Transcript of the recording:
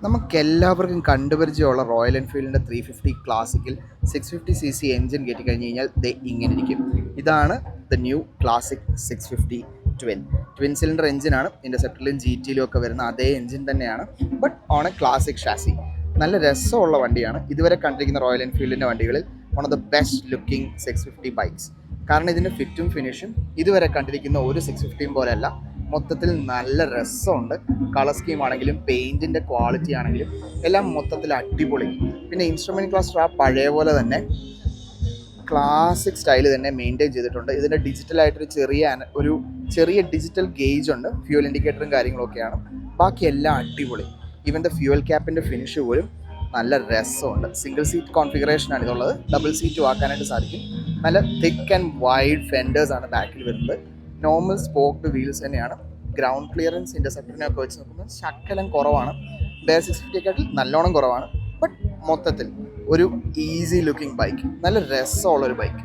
നമുക്കെല്ലാവർക്കും കണ്ടുപരിചയമുള്ള royal എൻഫീൽഡിൻ്റെ 350 ക്ലാസിക്കിൽ 650cc engine കയറ്റി കഴിഞ്ഞ് കഴിഞ്ഞാൽ ഇങ്ങനെ ഇരിക്കും. ഇതാണ് the new classic 650 twin cylinder എഞ്ചിനാണ്. ഇൻ്റർസെപ്റ്ററിലും ജി ടിയിലും ഒക്കെ വരുന്ന അതേ എഞ്ചിൻ തന്നെയാണ്, but on a classic chassis. നല്ല രസമുള്ള വണ്ടിയാണ്. ഇതുവരെ കണ്ടിരിക്കുന്ന റോയൽ എൻഫീൽഡിൻ്റെ വണ്ടികളിൽ one of the best looking 650 bikes. കാരണം ഇതിൻ്റെ ഫിറ്റും ഫിനിഷും ഇതുവരെ കണ്ടിരിക്കുന്ന ഒരു 650 പോലെയല്ല. മൊത്തത്തിൽ നല്ല രസമുണ്ട്. കളർ സ്കീം ആണെങ്കിലും പെയിൻറ്റിൻ്റെ ക്വാളിറ്റി ആണെങ്കിലും എല്ലാം മൊത്തത്തിൽ അടിപൊളി. പിന്നെ ഇൻസ്ട്രുമെൻറ്റ് ക്ലസ്റ്റർ ആ പഴയ പോലെ തന്നെ ക്ലാസിക് സ്റ്റൈൽ തന്നെ മെയിൻറ്റെയിൻ ചെയ്തിട്ടുണ്ട്. ഇതിൻ്റെ ഡിജിറ്റലായിട്ടൊരു ചെറിയ ഡിജിറ്റൽ ഗേജ് ഉണ്ട്. ഫ്യൂൽ ഇൻഡിക്കേറ്ററും കാര്യങ്ങളൊക്കെയാണ്. ബാക്കി എല്ലാം അടിപൊളി. ഇവൻ്റെ ഫ്യൂൽ ക്യാപ്പിൻ്റെ ഫിനിഷ് പോലും നല്ല രസമുണ്ട്. സിംഗിൾ സീറ്റ് കോൺഫിഗറേഷനാണ് ഇതുള്ളത്. ഡബിൾ സീറ്റ് ആക്കാനായിട്ട് സാധിക്കും. നല്ല തിക്ക് ആൻഡ് വൈഡ് ഫെൻഡേഴ്സാണ് ബാക്കിൽ വരുന്നത്. നോർമൽ സ്പോക്ഡ് വീൽസ് തന്നെയാണ്. ഗ്രൗണ്ട് ക്ലിയറൻസ് ഇൻ്റർസെപ്റ്ററിനൊക്കെ വെച്ച് നോക്കുമ്പോൾ ശകലം കുറവാണ്. ബേർ 650യെക്കാട്ടിൽ നല്ലോണം കുറവാണ്. ബട്ട് മൊത്തത്തിൽ ഒരു ഈസി ലുക്കിംഗ് ബൈക്ക്, നല്ല രസമുള്ളൊരു ബൈക്ക്.